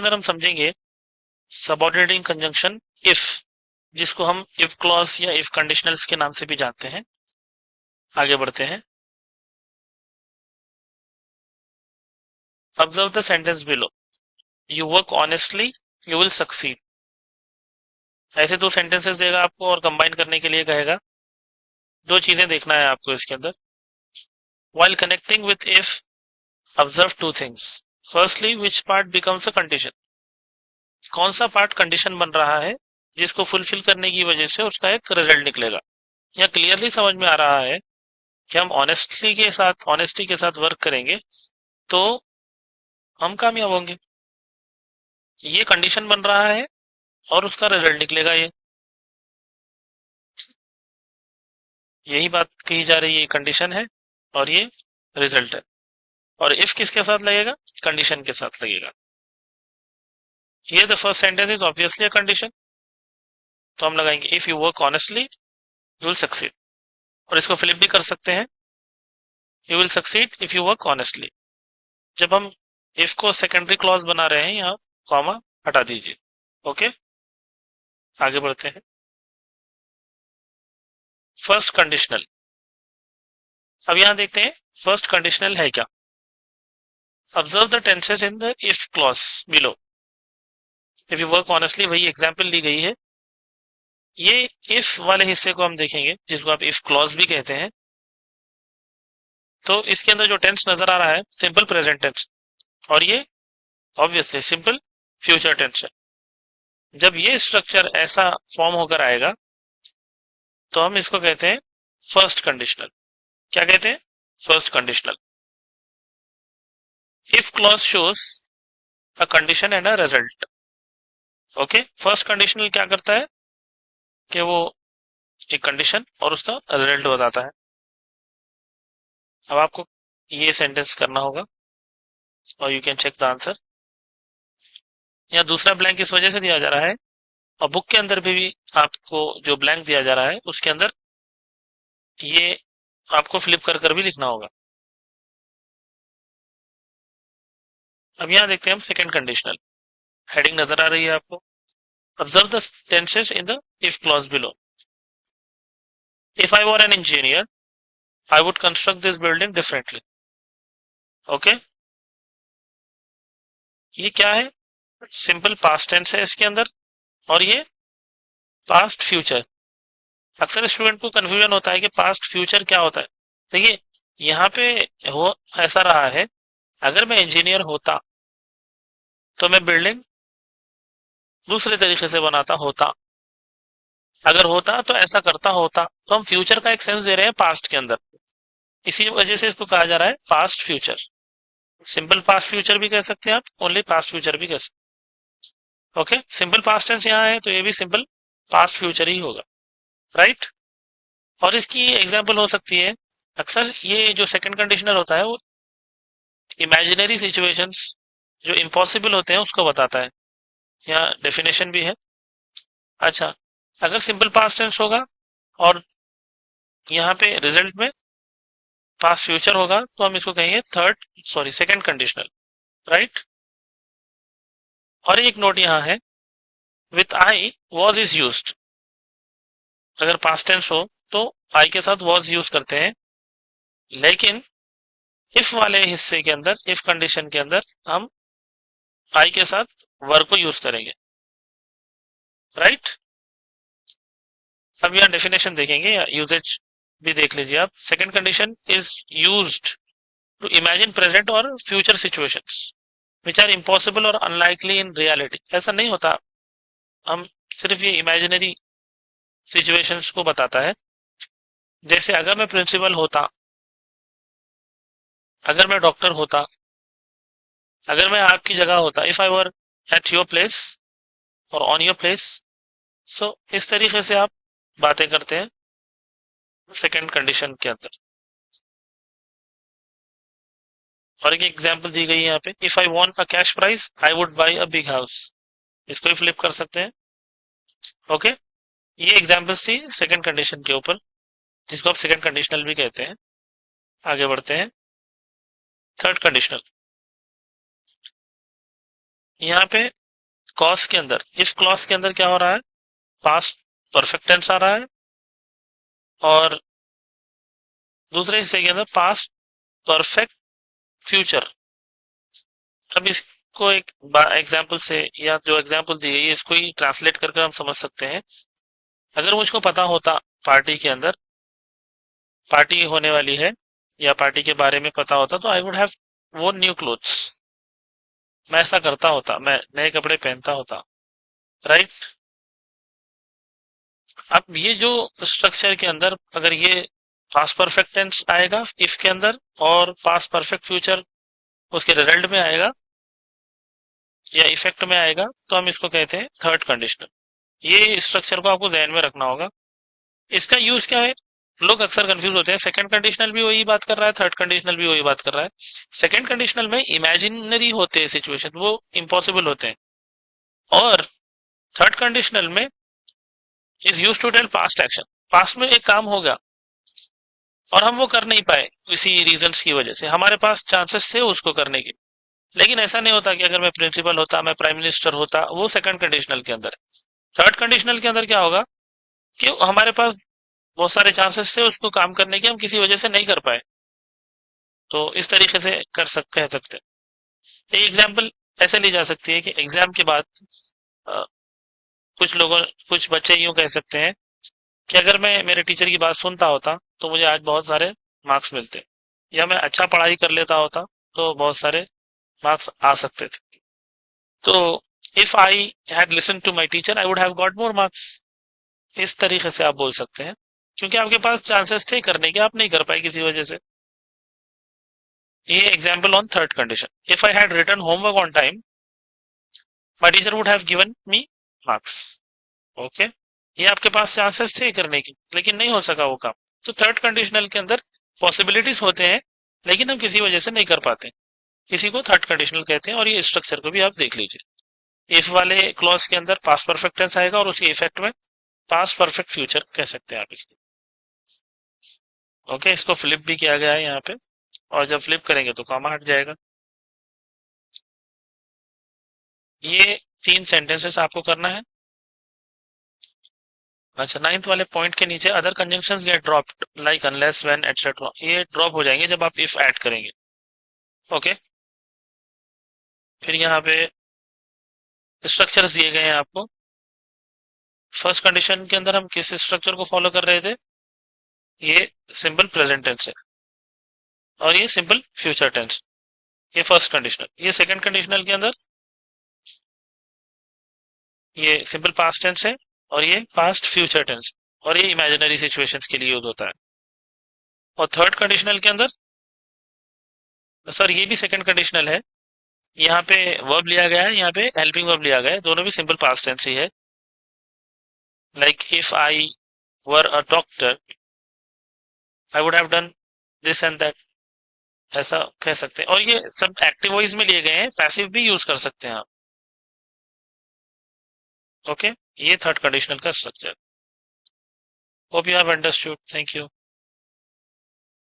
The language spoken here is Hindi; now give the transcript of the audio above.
अंदर हम समझेंगे सबऑर्डिनेटिंग कंजंक्शन इफ, जिसको हम इफ क्लॉज या इफ कंडीशनल्स के नाम से भी जानते हैं। आगे बढ़ते हैं। Observe the sentence below, you work honestly you will succeed. ऐसे दो सेंटेंसेस देगा आपको और कंबाइन करने के लिए कहेगा। दो चीजें देखना है आपको इसके अंदर। While connecting with if, observe two things. Firstly, which part becomes a condition. कौन सा पार्ट कंडीशन बन रहा है जिसको फुलफिल करने की वजह से उसका एक रिजल्ट निकलेगा। यह क्लियरली समझ में आ रहा है कि हम ऑनेस्टी के साथ वर्क करेंगे तो हम कामयाब होंगे। ये कंडीशन बन रहा है और उसका रिजल्ट निकलेगा। यही बात कही जा रही है, कंडीशन है और ये रिजल्ट है। और इफ किसके साथ लगेगा, कंडीशन के साथ लगेगा। ये the first sentence is obviously a condition, तो हम लगाएंगे if you work honestly you will succeed. और इसको फ्लिप भी कर सकते हैं, you will succeed if you work honestly. जब हम इफ को सेकेंडरी क्लॉज बना रहे हैं, यहाँ कॉमा हटा दीजिए। ओके, आगे बढ़ते हैं। फर्स्ट कंडीशनल, अब यहां देखते हैं फर्स्ट कंडीशनल है क्या। Observe the tenses in the if clause below. If you work honestly, वही एग्जाम्पल दी गई है। ये इफ वाले हिस्से को हम देखेंगे जिसको आप इफ क्लॉज भी कहते हैं। तो इसके अंदर जो टेंस नजर आ रहा है सिंपल प्रेजेंट टेंस, और ये ऑब्वियसली सिंपल फ्यूचर टेंस है। जब ये स्ट्रक्चर ऐसा फॉर्म होकर आएगा तो हम इसको कहते हैं फर्स्ट कंडीशनल। क्या कहते हैं, first conditional. If clause shows a condition and a result. Okay, first conditional क्या करता है कि वो एक कंडीशन और उसका रिजल्ट बताता है। अब आपको ये सेंटेंस करना होगा और you can check the answer. यहाँ दूसरा ब्लैंक इस वजह से दिया जा रहा है, और बुक के अंदर भी आपको जो ब्लैंक दिया जा रहा है उसके अंदर ये आपको फ्लिप कर कर भी लिखना होगा। अब यहाँ देखते हैं हम सेकंड कंडीशनल। हेडिंग नजर आ रही है आपको। Observe the tenses in the if clause below. If I were an engineer I would construct this building differently. Okay, ये क्या है, सिंपल पास्ट टेंस है इसके अंदर, और ये पास्ट फ्यूचर। अक्सर स्टूडेंट को कंफ्यूजन होता है कि पास्ट फ्यूचर क्या होता है। देखिए, यहाँ पे हो ऐसा रहा है, अगर मैं इंजीनियर होता तो मैं बिल्डिंग दूसरे तरीके से बनाता होता। अगर होता तो ऐसा करता होता, तो हम फ्यूचर का एक सेंस दे रहे हैं पास्ट के अंदर। इसी वजह से इसको कहा जा रहा है past future. Simple past future भी कह सकते हैं आप, ओनली पास्ट फ्यूचर भी कह सकते हैं। ओके, सिंपल पास्ट टेंस यहाँ है तो ये भी सिंपल पास्ट फ्यूचर ही होगा, राइट। और इसकी एग्जांपल हो सकती है, अक्सर ये जो सेकंड कंडीशनल होता है वो इमेजिनरी सिचुएशंस जो इम्पॉसिबल होते हैं उसको बताता है। यहाँ डेफिनेशन भी है। अच्छा, अगर सिंपल पास्ट टेंस होगा और यहाँ पे रिजल्ट में पास्ट फ्यूचर होगा तो हम इसको कहेंगे सेकंड कंडीशनल, राइट। और एक नोट यहाँ है, with I was is used. अगर पास्ट टेंस हो तो आई के साथ वॉज यूज करते हैं, लेकिन इफ वाले हिस्से के अंदर, इफ कंडीशन के अंदर हम आई के साथ वर्ब को यूज करेंगे, राइट। अब यहाँ डेफिनेशन देखेंगे या यूजेज भी देख लीजिए आप। Second condition is used to imagine present और future situations which are impossible और अनलाइकली इन रियलिटी। ऐसा नहीं होता, हम सिर्फ ये इमेजिनरी सिचुएशंस को बताता है। जैसे अगर मैं प्रिंसिपल होता, अगर मैं डॉक्टर होता, अगर मैं आपकी जगह होता, if I were at your place और ऑन योर प्लेस। सो इस तरीके से आप बातें करते हैं सेकंड कंडीशन के अंदर। और एक एग्जांपल दी गई है यहाँ पे, if I want a cash prize I would buy a big house. इसको भी फ्लिप कर सकते हैं। ओके, ये एग्जांपल्स थी सेकंड कंडीशन के ऊपर, जिसको आप सेकंड कंडीशनल भी कहते हैं। आगे बढ़ते हैं। थर्ड कंडीशनल, यहाँ पे कॉज के अंदर, इस क्लॉज के अंदर क्या हो रहा है, पास्ट परफेक्ट टेंस आ रहा है, और दूसरे हिस्से के अंदर पास्ट परफेक्ट फ्यूचर। अब इसको एक एग्जाम्पल से, या जो एग्जाम्पल दी गई है इसको ही ट्रांसलेट करके हम समझ सकते हैं। अगर मुझको पता होता पार्टी के अंदर पार्टी होने वाली है, या पार्टी के बारे में पता होता, तो आई वुड हैव वो न्यू क्लोथ्स, मैं ऐसा करता होता, मैं नए कपड़े पहनता होता, राइट। अब ये जो स्ट्रक्चर के अंदर अगर ये पास्ट परफेक्ट टेंस आएगा इफ के अंदर, और पास्ट परफेक्ट फ्यूचर उसके रिजल्ट में आएगा या इफेक्ट में आएगा, तो हम इसको कहते हैं थर्ड कंडीशनल। ये स्ट्रक्चर को आपको ध्यान में रखना होगा। इसका यूज क्या है, लोग अक्सर कंफ्यूज होते हैं, सेकंड कंडीशनल भी वही बात कर रहा है, थर्ड कंडीशनल भी वही बात कर रहा है। सेकंड कंडीशनल में इमेजिनरी होते हैं सिचुएशन, वो इम्पॉसिबल होते हैं, और थर्ड कंडीशनल में is use to tell past action, past में एक काम होगा और हम वो कर नहीं पाए किसी रीजंस की वजह से, हमारे पास चांसेस थे उसको करने के, लेकिन ऐसा नहीं होता कि अगर मैं प्रिंसिपल होता, मैं प्राइम मिनिस्टर होता, वो सेकंड कंडीशनल के अंदर है। थर्ड कंडीशनल के अंदर क्या होगा कि हमारे पास बहुत सारे चांसेस थे उसको काम करने के, हम किसी वजह से नहीं कर पाए। तो इस तरीके से कह सकते हैं। एक एग्जाम्पल ऐसे ली जा सकती है कि एग्जाम के बाद अ, कुछ बच्चे यूं कह सकते हैं कि अगर मैं मेरे टीचर की बात सुनता होता तो मुझे आज बहुत सारे मार्क्स मिलते, या मैं अच्छा पढ़ाई कर लेता होता तो बहुत सारे मार्क्स आ सकते थे। तो if I had listen to my teacher I would have got more marks, इस तरीके से आप बोल सकते हैं, क्योंकि आपके पास चांसेस थे करने के, आप नहीं कर पाए किसी वजह से। ये example on third condition. If I had written homework on time my teacher would have given me marks. Okay, ये आपके पास चांसेस थे करने की, लेकिन नहीं हो सका वो काम। तो थर्ड कंडीशनल के अंदर पॉसिबिलिटीज होते हैं, लेकिन हम किसी वजह से नहीं कर पाते, इसी को थर्ड कंडीशनल कहते हैं। और ये स्ट्रक्चर को भी आप देख लीजिए, इफ वाले क्लॉज के अंदर पास्ट परफेक्ट टेंस आएगा और उसके इफेक्ट में पास्ट परफेक्ट फ्यूचर कह सकते हैं आप इसको। ओके, इसको फ्लिप भी किया गया है यहाँ पे, और जब फ्लिप करेंगे तो कॉमा हट जाएगा। ये 3 सेंटेंसेस आपको करना है। अच्छा, नाइन्थ वाले पॉइंट के नीचे other conjunctions get dropped like unless when etcetera, ये ड्रॉप हो जाएंगे जब आप इफ ऐड करेंगे। ओके, फिर यहाँ पे स्ट्रक्चर्स दिए गए हैं आपको। फर्स्ट कंडीशन के अंदर हम किस स्ट्रक्चर को फॉलो कर रहे थे, ये सिंपल प्रेजेंट टेंस है, और ये सिंपल फ्यूचर टेंस, ये फर्स्ट कंडीशनल। ये सेकंड कंडीशनल के अंदर ये सिंपल पास्ट टेंस है, और ये पास्ट फ्यूचर टेंस, और ये इमेजिनरी सिचुएशंस के लिए यूज होता है। और थर्ड कंडीशनल के अंदर, सर ये भी सेकंड कंडीशनल है, यहाँ पे वर्ब लिया गया है, यहाँ पे हेल्पिंग वर्ब लिया गया है, दोनों भी सिंपल पास्ट टेंस ही है। Like if I were a doctor I would have done this and that, ऐसा कह सकते हैं। और ये सब एक्टिव वॉइस में लिए गए हैं, पैसिव भी यूज कर सकते हैं आप। ओके, ये थर्ड कंडीशनल का structure. Hope you have understood, thank you.